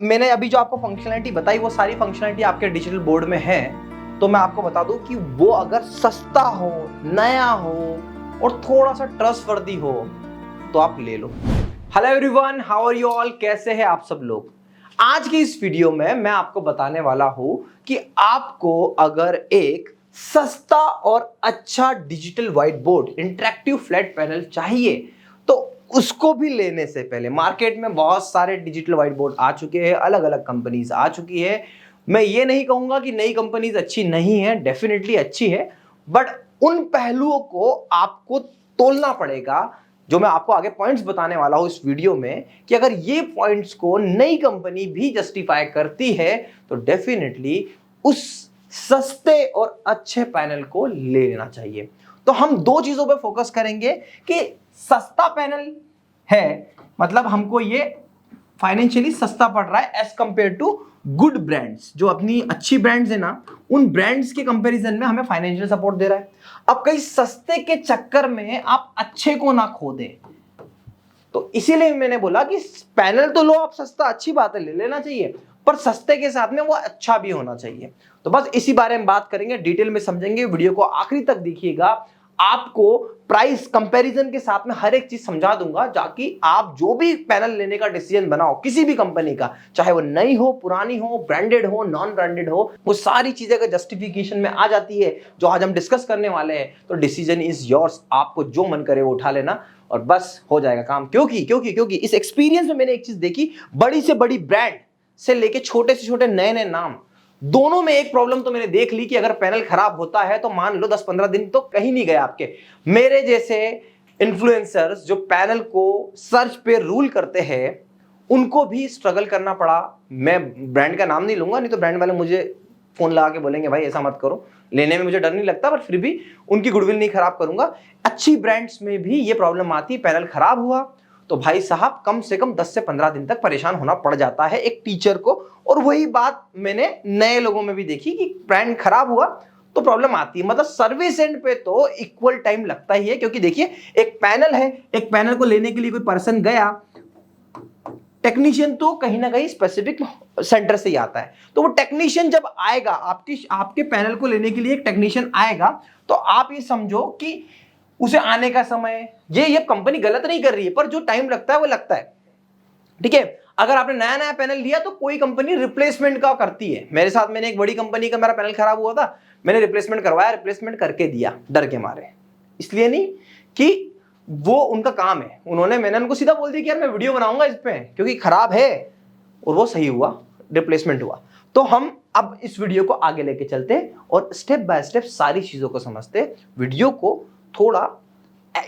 मैंने अभी जो आपको फंक्शनैलिटी बताई वो सारी फंक्शनैलिटी आपके डिजिटल बोर्ड में है, तो मैं आपको बता दूं कि वो अगर सस्ता हो, नया हो और थोड़ा सा ट्रस्टवर्दी हो तो आप ले लो। Hello everyone, how are you all, कैसे हैं आप सब लोग। आज की इस वीडियो में मैं आपको बताने वाला हूं कि आपको अगर एक सस्ता और अच्छा digital white board interactive flat panel चाहिए तो उसको भी लेने से पहले, मार्केट में बहुत सारे डिजिटल व्हाइट बोर्ड आ चुके हैं, अलग अलग कंपनीज आ चुकी है। मैं ये नहीं कहूंगा कि नई कंपनीज अच्छी नहीं है, डेफिनेटली अच्छी है, बट उन पहलुओं को आपको तोलना पड़ेगा जो मैं आपको आगे पॉइंट्स बताने वाला हूं इस वीडियो में, कि अगर ये पॉइंट्स को नई कंपनी भी जस्टिफाई करती है तो डेफिनेटली उस सस्ते और अच्छे पैनल को ले लेना चाहिए। तो हम दो चीजों पे फोकस करेंगे कि सस्ता पैनल है, मतलब हमको ये फाइनेंशियली सस्ता पड़ रहा है as compared to good brands, जो अपनी अच्छी ब्रांड्स है ना, उन ब्रांड्स के कंपैरिजन में हमें फाइनेंशियल सपोर्ट दे रहा है। अब कहीं सस्ते के चक्कर में आप अच्छे को ना खो दें, तो इसीलिए मैंने बोला कि पैनल तो लो आप सस्ता, अच्छी बात है, ले लेना चाहिए, पर सस्ते के साथ में वो अच्छा भी होना चाहिए। तो बस इसी बारे में बात करेंगे, डिटेल में समझेंगे, वीडियो को आखिरी तक देखिएगा। आपको प्राइस कंपैरिजन के साथ में हर एक चीज समझा दूंगा, ताकि आप जो भी पैनल लेने का डिसीजन बनाओ किसी भी कंपनी का, चाहे वो नई हो, पुरानी हो, ब्रांडेड हो, नॉन ब्रांडेड हो, वो सारी चीजें अगर जस्टिफिकेशन में आ जाती है जो आज हम डिस्कस करने वाले हैं, तो डिसीजन इज योर्स। आपको जो मन करे वो उठा लेना और बस हो जाएगा काम। क्योंकि क्योंकि क्योंकि इस एक्सपीरियंस में मैंने एक चीज देखी, बड़ी से बड़ी ब्रांड से लेके छोटे से छोटे नए नए नाम, दोनों में एक प्रॉब्लम तो मैंने देख ली कि अगर पैनल खराब होता है तो मान लो 10-15 दिन तो कहीं नहीं गए आपके। मेरे जैसे इन्फ्लुएंसर्स जो पैनल को सर्च पे रूल करते हैं, उनको भी स्ट्रगल करना पड़ा। मैं ब्रांड का नाम नहीं लूंगा, नहीं तो ब्रांड वाले मुझे फोन लगा के बोलेंगे भाई ऐसा मत करो। लेने में मुझे डर नहीं लगता, पर फिर भी उनकी गुडविल नहीं खराब करूंगा। अच्छी ब्रांड्स में भी ये प्रॉब्लम आती है, पैनल खराब हुआ तो भाई साहब कम से कम 10 से 15 दिन तक परेशान होना पड़ जाता है एक टीचर को। और वही बात मैंने नए लोगों में भी देखी कि ब्रांड खराब हुआ तो प्रॉब्लम आती है। मतलब सर्विस एंड पे तो इक्वल टाइम लगता ही है, क्योंकि देखिए एक पैनल है, एक पैनल को लेने के लिए कोई पर्सन गया, टेक्नीशियन तो कहीं ना कहीं स्पेसिफिक सेंटर से ही आता है, तो वो टेक्नीशियन जब आएगा आपके पैनल को लेने के लिए, एक टेक्नीशियन आएगा, तो आप ये समझो कि उसे आने का समय, ये कंपनी गलत नहीं कर रही है, पर जो टाइम लगता है वो लगता है। ठीक है, अगर आपने नया नया पैनल लिया तो कोई कंपनी रिप्लेसमेंट का करती है। मेरे साथ मैंने एक बड़ी कंपनी का, मेरा पैनल खराब हुआ था, मैंने रिप्लेसमेंट करवाया, रिप्लेसमेंट करके दिया डर के मारे, इसलिए नहीं कि वो उनका काम है। मैंने उनको सीधा बोल दिया कि यार मैं वीडियो बनाऊंगा इस पे क्योंकि खराब है, और वो सही हुआ, रिप्लेसमेंट हुआ। तो हम अब इस वीडियो को आगे लेके चलते और स्टेप बाय स्टेप सारी चीजों को समझते। वीडियो को थोड़ा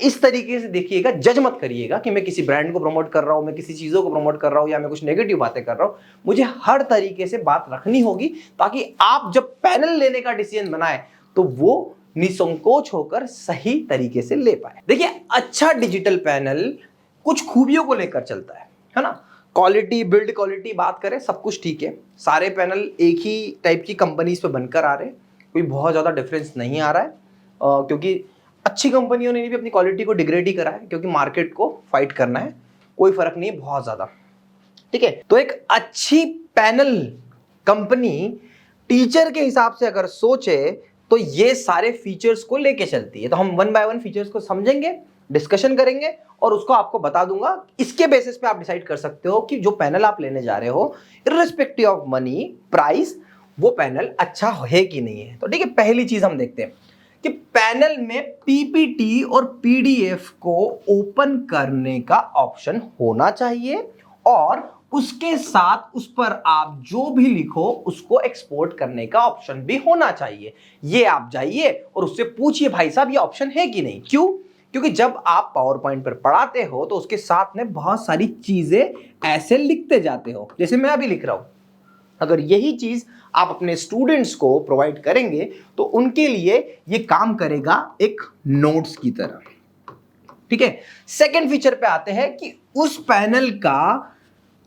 इस तरीके से देखिएगा, जज मत करिएगा कि मैं किसी ब्रांड को प्रमोट कर रहा हूं, मैं किसी चीजों को प्रमोट कर रहा हूं, या मैं कुछ नेगेटिव बातें कर रहा हूं। मुझे हर तरीके से बात रखनी होगी ताकि आप जब पैनल लेने का डिसीजन बनाए तो वो निसंकोच होकर सही तरीके से ले पाए। देखिए, अच्छा डिजिटल पैनल कुछ खूबियों को लेकर चलता है ना। क्वालिटी, बिल्ड क्वालिटी बात करें, सब कुछ ठीक है, सारे पैनल एक ही टाइप की कंपनीज पे बनकर आ रहे हैं, कोई बहुत ज्यादा डिफरेंस नहीं आ रहा है, क्योंकि अच्छी कंपनियों ने भी अपनी क्वालिटी को डिग्रेड ही करा है, क्योंकि मार्केट को फाइट करना है, कोई फर्क नहीं है बहुत ज्यादा। ठीक है, तो एक अच्छी पैनल कंपनी टीचर के हिसाब से अगर सोचे तो ये सारे फीचर्स को लेके चलती है। तो हम वन बाय वन फीचर्स को समझेंगे, डिस्कशन करेंगे और उसको आपको बता दूंगा। इसके बेसिस पे आप डिसाइड कर सकते हो कि जो पैनल आप लेने जा रहे हो, इर्रिस्पेक्टिव ऑफ मनी, प्राइस, वो पैनल अच्छा है कि नहीं है। तो ठीक है, पहली चीज हम देखते हैं कि पैनल में पीपीटी और पीडीएफ को ओपन करने का ऑप्शन होना चाहिए, और उसके साथ उस पर आप जो भी लिखो उसको एक्सपोर्ट करने का ऑप्शन भी होना चाहिए। ये आप जाइए और उससे पूछिए भाई साहब ये ऑप्शन है कि नहीं। क्यों? क्योंकि जब आप पावर पॉइंट पर पढ़ाते हो तो उसके साथ में बहुत सारी चीजें ऐसे लिखते जाते हो, जैसे मैं अभी लिख रहा हूं। अगर यही चीज आप अपने स्टूडेंट्स को प्रोवाइड करेंगे तो उनके लिए ये काम करेगा एक नोट्स की तरह। ठीक है, सेकंड फीचर पे आते हैं कि उस पैनल का,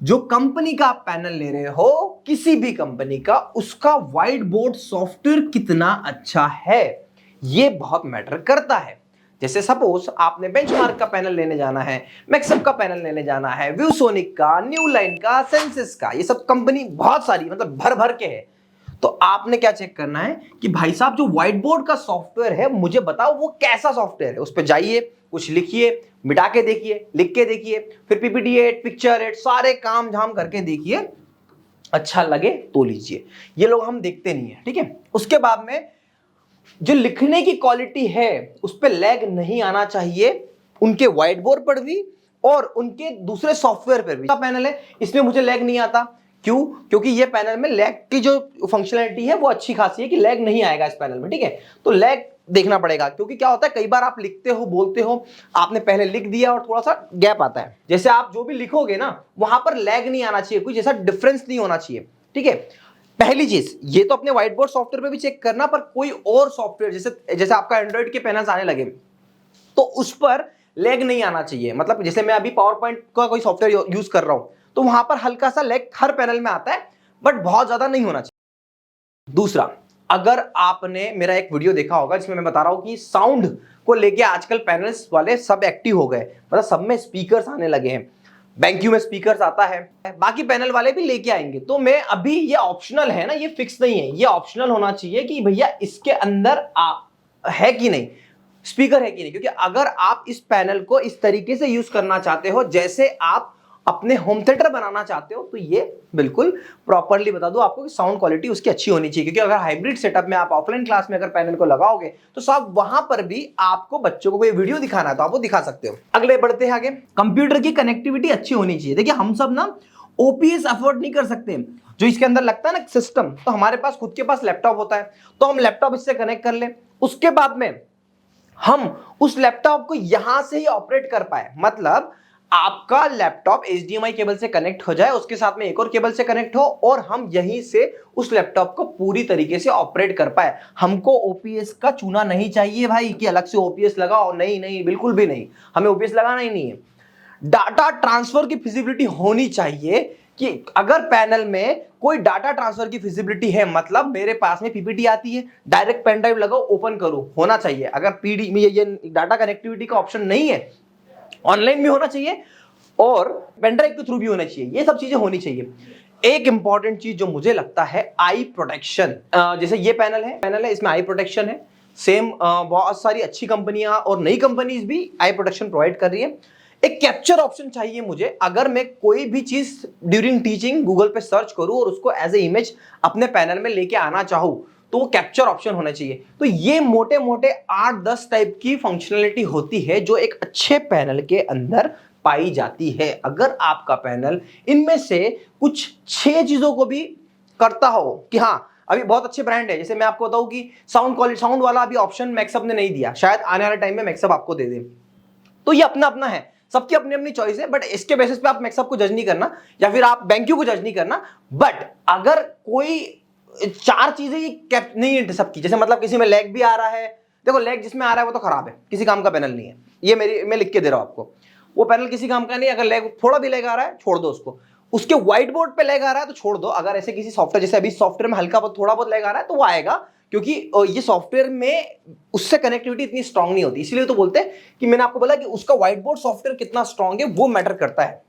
जो कंपनी का आप पैनल ले रहे हो, किसी भी कंपनी का, उसका व्हाइट बोर्ड सॉफ्टवेयर कितना अच्छा है, ये बहुत मैटर करता है। जैसे सपोज आपने बेंचमार्क का पैनल लेने जाना है, मैक्सअप का पैनल लेने जाना है, व्यूसोनिक का, न्यू लाइन का, सेंसिस का, ये सब कंपनी बहुत सारी मतलब भर भर के है। तो आपने क्या चेक करना है कि भाई साहब जो व्हाइट बोर्ड का सॉफ्टवेयर है मुझे बताओ वो कैसा सॉफ्टवेयर है। उस पर जाइए, कुछ लिखिए, मिटा के देखिए, लिख के देखिए, फिर पीपीटी एड, पिक्चर एड, सारे काम झाम करके देखिए, अच्छा लगे तो लीजिए। ये लोग हम देखते नहीं है, ठीक है। उसके बाद में जो लिखने की क्वालिटी है उस पर लैग नहीं आना चाहिए, उनके व्हाइट बोर्ड पर भी और उनके दूसरे सॉफ्टवेयर पर भी। पैनल है, इसमें मुझे लैग नहीं आता। क्यों? क्योंकि ये पैनल में लैग की जो फंक्शनैलिटी है वो अच्छी खासी है कि लैग नहीं आएगा इस पैनल में, ठीक है। तो लैग देखना पड़ेगा, क्योंकि क्या होता है कई बार आप लिखते हो, बोलते हो, आपने पहले लिख दिया और थोड़ा सा गैप आता है। जैसे आप जो भी लिखोगे ना वहां पर लैग नहीं आना चाहिए, कोई जैसा डिफरेंस नहीं होना चाहिए, ठीक है। पहली चीज ये तो अपने व्हाइट बोर्ड सॉफ्टवेयर पे भी चेक करना, पर कोई और सॉफ्टवेयर जैसे आपका एंड्रॉइड के पैनल्स आने लगे तो उस पर लैग नहीं आना चाहिए। मतलब जैसे मैं अभी पावर पॉइंट का कोई सॉफ्टवेयर यूज कर रहा हूं तो वहां पर हल्का सा लैग हर पैनल में आता है, बट बहुत ज्यादा नहीं होना चाहिए। दूसरा, अगर आपने मेरा एक वीडियो देखा होगा जिसमें मैं बता रहा हूं कि साउंड को लेके आजकल पैनल्स वाले सब एक्टिव हो गए, मतलब सब में स्पीकर्स आने लगे हैं। BenQ में स्पीकर्स आता है, बाकी पैनल वाले भी लेके आएंगे। तो मैं अभी ये ऑप्शनल है ना, ये फिक्स नहीं है, ये ऑप्शनल होना चाहिए कि भैया इसके अंदर है कि नहीं, स्पीकर है कि नहीं। क्योंकि अगर आप इस पैनल को इस तरीके से यूज करना चाहते हो जैसे आप अपने होम थिएटर बनाना चाहते हो, तो ये बिल्कुल प्रॉपरली बता दो आपको कि साउंड क्वालिटी उसकी अच्छी होनी चाहिए। क्योंकि अगर हाइब्रिड सेटअप में आप ऑफलाइन क्लास में अगर पैनल को लगाओगे तो साहब वहां पर भी आपको बच्चों को कोई वीडियो दिखाना है तो आप वो दिखा सकते हो। अगले बढ़ते हैं आगे, कंप्यूटर की कनेक्टिविटी अच्छी होनी चाहिए। देखिए हम सब ना ओपीएस अफोर्ड नहीं कर सकते, जो इसके अंदर लगता है ना सिस्टम, तो हमारे पास खुद के पास लैपटॉप होता है तो हम लैपटॉप इससे कनेक्ट कर ले, उसके बाद में हम उस लैपटॉप को यहां से ही ऑपरेट कर पाए। मतलब आपका लैपटॉप HDMI केबल से कनेक्ट हो जाए, उसके साथ में एक और केबल से कनेक्ट हो और हम यहीं से उस लैपटॉप को पूरी तरीके से ऑपरेट कर पाए। हमको ओपीएस का चूना नहीं चाहिए भाई कि अलग से ओपीएस लगाओ, नहीं नहीं, बिल्कुल भी नहीं, हमें ओपीएस लगाना ही नहीं है। डाटा ट्रांसफर की फिजिबिलिटी होनी चाहिए कि अगर पैनल में कोई डाटा ट्रांसफर की फिजिबिलिटी है, मतलब मेरे पास में पीपीटी आती है, डायरेक्ट पेन ड्राइव लगाओ, ओपन करो, होना चाहिए। अगर पीडी में ये डाटा कनेक्टिविटी का ऑप्शन नहीं है, ऑनलाइन भी होना चाहिए और पेन ड्राइव के थ्रू भी होना चाहिए, ये सब चीजें होनी चाहिए। एक इंपॉर्टेंट चीज जो मुझे लगता है आई प्रोटेक्शन, जैसे ये पैनल है इसमें आई प्रोटेक्शन है। सेम बहुत सारी अच्छी कंपनियां और नई कंपनीज भी आई प्रोटेक्शन प्रोवाइड कर रही है। एक कैप्चर ऑप्शन चाहिए मुझे, अगर मैं कोई भी चीज ड्यूरिंग टीचिंग गूगल पे सर्च करूं और उसको एज ए इमेज अपने पैनल में लेके आना चाहूं तो वो कैप्चर ऑप्शन होना चाहिए। तो ये मोटे मोटे 8-10 टाइप की फंक्शनलिटी होती है जो एक अच्छे पैनल के अंदर पाई जाती है। अगर आपका पैनल इनमें से कुछ 6 चीजों को भी करता हो कि हाँ अभी बहुत अच्छे ब्रांड है, जैसे मैं आपको बताऊं कि साउंड क्वालिटी, साउंड वाला अभी ऑप्शन मैक्सअप ने नहीं दिया, शायद आने वाले टाइम में मैक्सअप आपको दे दे, तो ये अपना अपना है, सबकी अपनी अपनी चॉइस है। बट इसके बेसिस पे आप मैक्सअप को जज नहीं करना या फिर आप BenQ को जज नहीं करना। बट अगर कोई 4 चीजें ये नहीं है सबकी, जैसे मतलब किसी में लैग भी आ रहा है, देखो लैग जिसमें आ रहा है वो तो खराब है, किसी काम का पैनल नहीं है, ये मैं लिख के दे रहा हूं आपको, वो पैनल किसी काम का नहीं। अगर लैग थोड़ा भी लैग आ रहा है छोड़ दो उसको, उसके व्हाइट बोर्ड पे लैग आ रहा है तो छोड़ दो। अगर ऐसे किसी सॉफ्टवेयर, जैसे अभी सॉफ्टवेयर में हल्का बहुत थोड़ा बहुत लैग आ रहा है तो वो आएगा, क्योंकि ये सॉफ्टवेयर में उससे कनेक्टिविटी इतनी स्ट्रांग नहीं होती, इसलिए तो बोलते हैं कि मैंने आपको बोला कि उसका व्हाइट बोर्ड सॉफ्टवेयर कितना स्ट्रांग है वो मैटर करता है,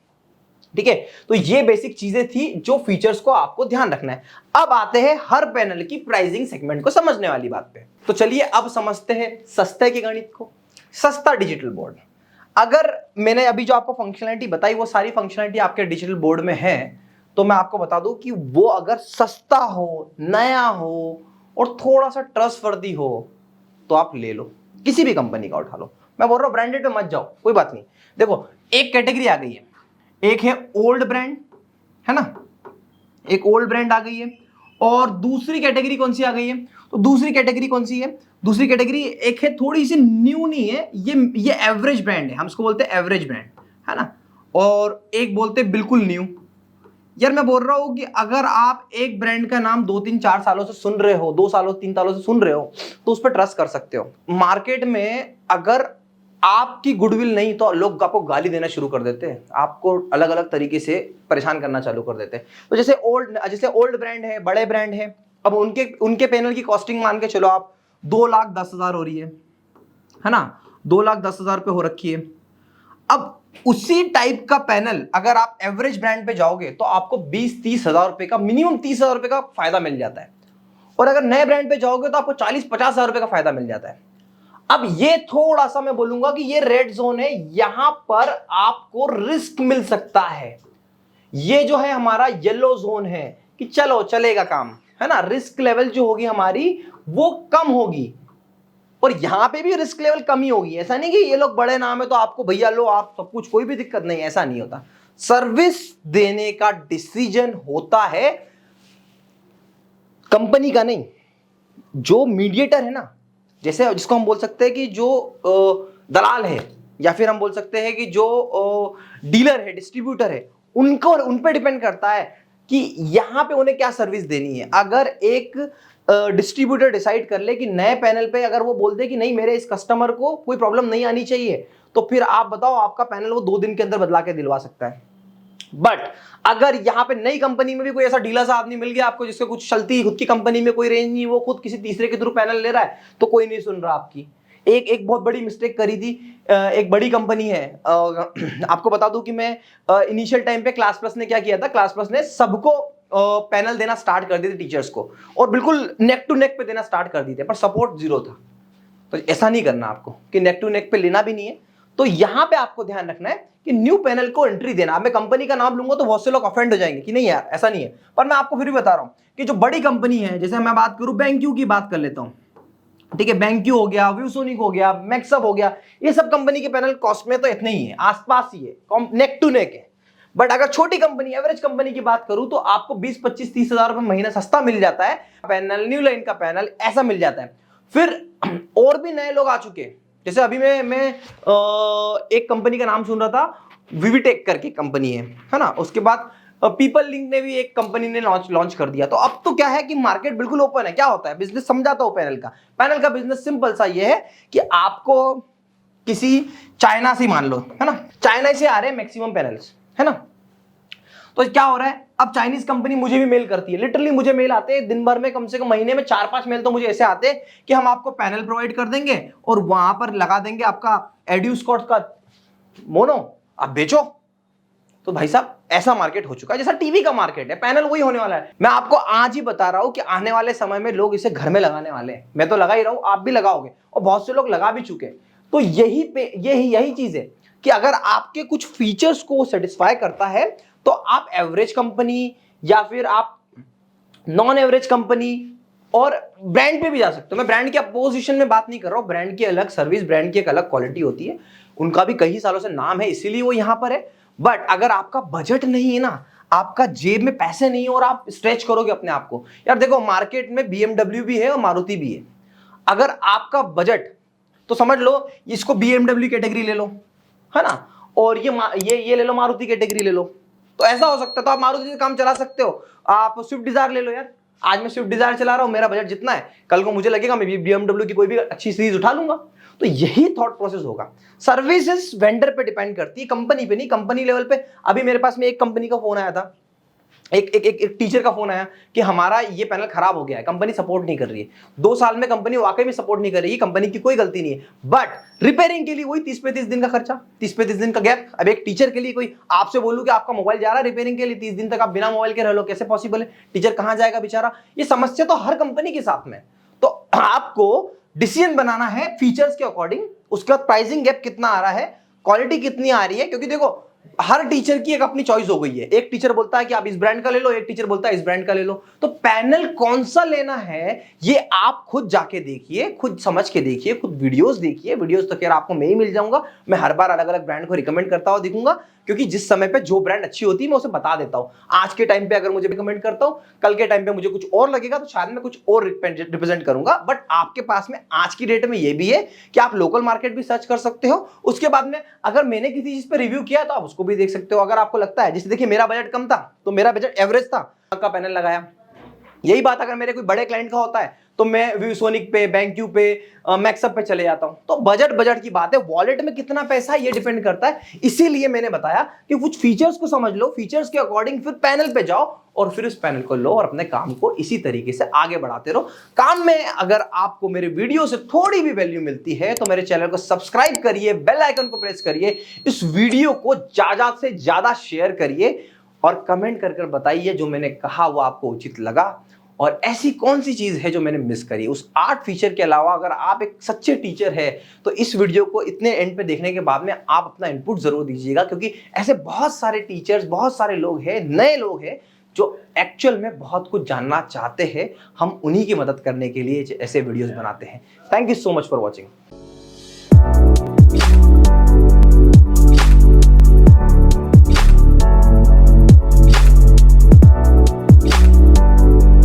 ठीक है। तो ये बेसिक चीजें थी जो फीचर्स को आपको ध्यान रखना है। अब आते हैं हर पैनल की प्राइसिंग सेगमेंट को समझने वाली बात पे। तो चलिए अब समझते हैं सस्ते के गणित को। सस्ता डिजिटल बोर्ड, अगर मैंने अभी जो आपको फंक्शनलिटी बताई वो सारी फंक्शनलिटी आपके डिजिटल बोर्ड में है, तो मैं आपको बता दूं कि वो अगर सस्ता हो, नया हो और थोड़ा सा ट्रस्टवर्दी हो तो आप ले लो, किसी भी कंपनी का उठा लो। मैं बोल रहा हूं ब्रांडेड पे मत जाओ, कोई बात नहीं। देखो एक कैटेगरी आ गई है, एक है ओल्ड ब्रांड, है ना, एक ओल्ड ब्रांड आ गई है, और दूसरी कैटेगरी कौन सी आ गई है? तो दूसरी कैटेगरी कौन सी है? दूसरी कैटेगरी एक है थोड़ी सी न्यू नहीं है, ये एवरेज ब्रांड है, हम इसको बोलते हैं एवरेज ब्रांड, है ना, और एक बोलते हैं बिल्कुल न्यू। यार मैं बोल रहा हूं कि अगर आप एक ब्रांड का नाम 2-3-4 सालों से सुन रहे हो, 2 सालों 3 सालों से सुन रहे हो, तो उस पर ट्रस्ट कर सकते हो। मार्केट में अगर आपकी गुडविल नहीं तो लोग आपको गाली देना शुरू कर देते हैं, आपको अलग अलग तरीके से परेशान करना चालू कर देते हैं। तो जैसे ओल्ड ब्रांड है, बड़े ब्रांड है, अब उनके पैनल की कॉस्टिंग मान के चलो आप 2,10,000 हो रही है ना। 2,10,000 रुपये हो रखी है। अब उसी टाइप का पैनल अगर आप एवरेज ब्रांड पे जाओगे तो आपको 20-30 हज़ार रुपए का, मिनिमम 30 हज़ार रुपए का फायदा मिल जाता है, और अगर नए ब्रांड पे जाओगे तो आपको 40-50 हज़ार रुपए का फायदा मिल जाता है। अब ये थोड़ा सा मैं बोलूंगा कि ये रेड जोन है, यहां पर आपको रिस्क मिल सकता है। ये जो है हमारा येलो जोन है कि चलो चलेगा काम, है ना, रिस्क लेवल जो होगी हमारी वो कम होगी, और यहां पे भी रिस्क लेवल कम ही होगी। ऐसा नहीं कि ये लोग बड़े नाम है तो आपको भैया लो आप सब कुछ, कोई भी दिक्कत नहीं, ऐसा नहीं होता। सर्विस देने का डिसीजन होता है कंपनी का, नहीं, जो मीडिएटर है ना, जैसे जिसको हम बोल सकते हैं कि जो दलाल है, या फिर हम बोल सकते हैं कि जो डीलर है, डिस्ट्रीब्यूटर है, उनको, उन पे डिपेंड करता है कि यहां पे उन्हें क्या सर्विस देनी है। अगर एक डिस्ट्रीब्यूटर डिसाइड कर ले कि नए पैनल पे अगर वो बोल दे कि नहीं मेरे इस कस्टमर को कोई प्रॉब्लम नहीं आनी चाहिए, तो फिर आप बताओ आपका पैनल वो 2 दिन के अंदर बदला के दिलवा सकता है। बट अगर यहां पे नई कंपनी में भी कोई ऐसा डीलर सा आदमी मिल गया आपको जिसको कुछ चलती, खुद की कंपनी में कोई रेंज नहीं, वो खुद किसी तीसरे के थ्रू पैनल ले रहा है, तो कोई नहीं सुन रहा आपकी। एक बहुत बड़ी मिस्टेक करी थी, एक बड़ी कंपनी है, आपको बता दूं कि मैं इनिशियल टाइम पे क्लास प्लस ने क्या किया था, क्लास प्लस ने सबको पैनल देना स्टार्ट कर दिए थे टीचर्स को, और बिल्कुल नेक टू नेक पे देना स्टार्ट कर दिए थे, पर सपोर्ट जीरो था। तो ऐसा नहीं करना आपको कि नेक टू नेक पे लेना भी नहीं है। तो यहां पे आपको ध्यान रखना है कि न्यू पैनल को एंट्री देना। अब मैं कंपनी का नाम लूंगा तो बहुत से लोग ऑफेंड हो जाएंगे कि नहीं यार ऐसा नहीं है, पर मैं आपको फिर भी बता रहा हूं कि जो बड़ी कंपनी है, जैसे मैं बात करूं BenQ की बात कर लेता हूं, ठीक है, BenQ हो गया, व्यूसोनिक हो गया, मैक्सअप हो गया, ये सब कंपनी के पैनल कॉस्ट में तो इतने ही है, आसपास ही है, नेक टू नेक है। बट अगर छोटी कंपनी, एवरेज कंपनी की बात करूं तो आपको 20-25-30 हज़ार रुपए महीना सस्ता मिल जाता है पैनल, न्यू लाइन का पैनल ऐसा मिल जाता है। फिर और भी नए लोग आ चुके हैं, जैसे अभी मैं एक कंपनी का नाम सुन रहा था, विविटेक करके कंपनी है ना, उसके बाद पीपल लिंक ने भी एक कंपनी ने लॉन्च कर दिया। तो अब तो क्या है कि मार्केट बिल्कुल ओपन है। क्या होता है बिजनेस, समझाता हूं पैनल का बिजनेस सिंपल सा ये है कि आपको किसी चाइना से मान लो, है ना, चाइना से आ रहे हैं मैक्सिमम पैनल्स, है ना, तो क्या हो रहा है, अब चाइनीज कंपनी मुझे भी मेल करती है, लिटरली मुझे मेल आते हैं दिन भर में, कम से कम महीने में 4-5 मेल तो मुझे ऐसे आते हैं कि हम आपको पैनल प्रोवाइड कर देंगे और वहां पर लगा देंगे आपका एड्यूस्कॉट का मोनो, आप बेचो। तो भाई साहब ऐसा मार्केट हो चुका है जैसा टीवी का मार्केट है, पैनल वही होने वाला है। मैं आपको आज ही बता रहा हूं कि आने वाले समय में लोग इसे घर में लगाने वाले हैं, मैं तो लगा ही रहा हूं, आप भी लगाओगे, और बहुत से लोग लगा भी चुके हैं। तो यही चीज है कि अगर आपके कुछ फीचर्स को सेटिस्फाई करता है तो आप एवरेज कंपनी या फिर आप नॉन एवरेज कंपनी और ब्रांड पे भी जा सकते हो। मैं ब्रांड के अपोजिशन में बात नहीं कर रहा हूं, ब्रांड की अलग सर्विस, ब्रांड की एक अलग क्वालिटी होती है, उनका भी कई सालों से नाम है इसीलिए वो यहां पर है। बट अगर आपका बजट नहीं है ना, आपका जेब में पैसे नहीं है और आप स्ट्रेच करोगे अपने आप को, यार देखो मार्केट में BMW भी है और मारुति भी है। अगर आपका बजट, तो समझ लो इसको BMW कैटेगरी ले लो, है ना, और ये ले लो मारुति कैटेगरी ले लो, तो ऐसा हो सकता है। तो आप मारुति से काम चला सकते हो, आप स्विफ्ट डिजायर ले लो यार, आज मैं स्विफ्ट डिजायर चला रहा हूं, मेरा बजट जितना है, कल को मुझे लगेगा मैं BMW की कोई भी अच्छी सीरीज उठा लूंगा। तो यही थॉट प्रोसेस होगा। सर्विसेज वेंडर पे डिपेंड करती है, कंपनी पे नहीं। कंपनी लेवल पे अभी मेरे पास में एक कंपनी का फोन आया था, एक टीचर का फोन आया कि हमारा ये पैनल खराब हो गया है, कंपनी सपोर्ट नहीं कर रही है। 2 साल में कंपनी वाकई में सपोर्ट नहीं कर रही है, कंपनी की कोई गलती नहीं है, बट रिपेयरिंग के लिए वही 30-35 दिन का खर्चा, 30-35 दिन का गैप। अब एक टीचर के लिए कोई आपसे बोलूं कि आपका मोबाइल जा रहा है रिपेयरिंग के लिए, 30 दिन तक आप बिना मोबाइल के रह लो, कैसे पॉसिबल है? टीचर कहां जाएगा बेचारा? ये समस्या तो हर कंपनी के साथ में। तो आपको डिसीजन बनाना है फीचर्स के अकॉर्डिंग, उसके बाद प्राइसिंग गैप कितना आ रहा है, क्वालिटी कितनी आ रही है, क्योंकि देखो हर टीचर की एक अपनी चॉइस हो गई है। एक टीचर बोलता है कि आप इस ब्रांड का ले लो, एक टीचर बोलता है इस ब्रांड का ले लो। तो पैनल कौन सा लेना है ये आप खुद जाके देखिए, खुद समझ के देखिए, खुद वीडियोस देखिए। वीडियोस तो खैर आपको मैं ही मिल जाऊंगा, मैं हर बार अलग अलग ब्रांड को रिकमेंड करता हुआ दिखूंगा, क्योंकि जिस समय पे जो ब्रांड अच्छी होती है मैं उसे बता देता हूं। आज के टाइम पे अगर मुझे रिकमेंड करता हूं, कल के टाइम पे मुझे कुछ और लगेगा तो शायद मैं कुछ और रिप्रेजेंट करूंगा। बट आपके पास में आज की डेट में ये भी है कि आप लोकल मार्केट भी सर्च कर सकते हो। उसके बाद में अगर मैंने किसी चीज पे रिव्यू किया तो आप उसको भी देख सकते हो। अगर आपको लगता है, जैसे देखिए मेरा बजट कम था तो मेरा बजट एवरेज था, का पैनल लगाया। यही बात अगर मेरे कोई बड़े क्लाइंट का होता है तो मैं व्यूसोनिक पे, बैंक्यू पे, मैक्सअप पे चले जाता हूं। तो बजट की बात है, वॉलेट में कितना पैसा है ये डिपेंड करता है। इसीलिए मैंने बताया कि कुछ फीचर्स को समझ लो, फीचर्स के अकॉर्डिंग फिर पैनल पे जाओ और फिर उस पैनल को लो और अपने काम को इसी तरीके से आगे बढ़ाते रहो। काम में अगर आपको मेरे वीडियो से थोड़ी भी वैल्यू मिलती है तो मेरे चैनल को सब्सक्राइब करिए, बेल आइकन को प्रेस करिए, इस वीडियो को ज्यादा से ज्यादा शेयर करिए और कमेंट कर बताइए जो मैंने कहा वो आपको उचित लगा और ऐसी कौन सी चीज है जो मैंने मिस करी। उस 8 फीचर के अलावा अगर आप एक सच्चे टीचर है तो इस वीडियो को इतने एंड पे देखने के बाद में आप अपना इनपुट जरूर दीजिएगा, क्योंकि ऐसे बहुत सारे टीचर्स, बहुत सारे लोग हैं, नए लोग हैं जो एक्चुअल में बहुत कुछ जानना चाहते हैं। हम उन्हीं की मदद करने के लिए ऐसे वीडियोस बनाते हैं। Thank you so much for watching.